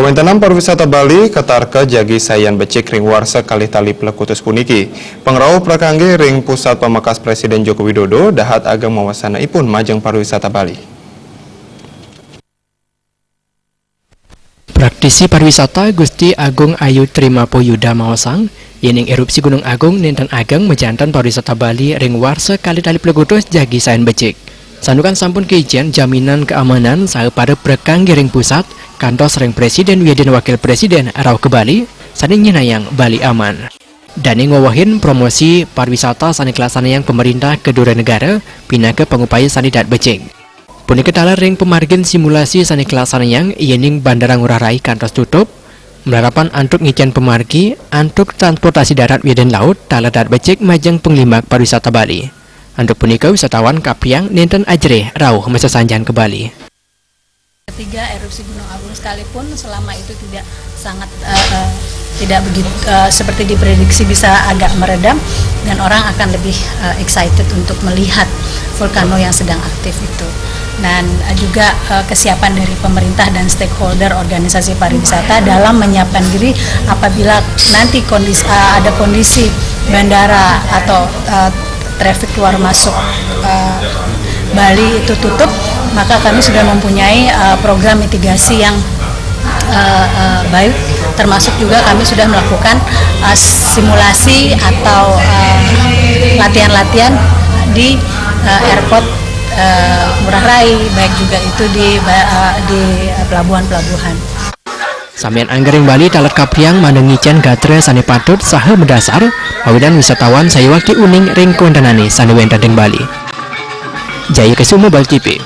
Kawentanam Pariwisata Bali ketarke jagi sayan becik ring warsa kalih tali pelekutus puniki. Pengrau prakangge ring pusat pamakas Presiden Joko Widodo dahat ageng mawasanaipun majeng pariwisata Bali. Praktisi pariwisata Gusti Agung Ayu Trimapo Yuda mawasang yening erupsi Gunung Agung ninten ageng mejantan pariwisata Bali ring warsa kalih tali pelekutus jagi sayan becik. Sandukan sampun keijen jaminan keamanan saha pada prakangge ring pusat kantos ring Presiden Wiedin Wakil Presiden Rau ke Bali sani nyenayang Bali aman. Dani ngawahin promosi pariwisata sani kelasana pemerintah kedua negara pindah ke pengupaya sani dat becik. Punika tala ring pemargin simulasi sani kelasana yening Bandara Ngurah Rai kantos tutup menerapan antuk ngican pemargi antuk transportasi darat wiedin laut tala dat becik majeng penglimak pariwisata Bali. Untuk punika wisatawan kapriang ninten ajreh rauh masa sanjan ke Bali. Ketiga, erupsi Gunung Agung sekalipun selama itu tidak begitu seperti diprediksi bisa agak meredam dan orang akan lebih excited untuk melihat vulkano yang sedang aktif itu. Dan juga kesiapan dari pemerintah dan stakeholder organisasi pariwisata dalam menyiapkan diri apabila nanti ada kondisi bandara atau traffic keluar masuk Bali itu tutup, maka kami sudah mempunyai program mitigasi yang baik, termasuk juga kami sudah melakukan simulasi atau latihan-latihan di airport Ngurah Rai, baik juga itu di pelabuhan-pelabuhan. Samian anggering Bali talat kapriang mandengicen gatre sani patut saha mendasar awidan wisatawan sayawaki uning ring kuentanani sani wentadeng Bali. Jaya Kesuma Bali TV.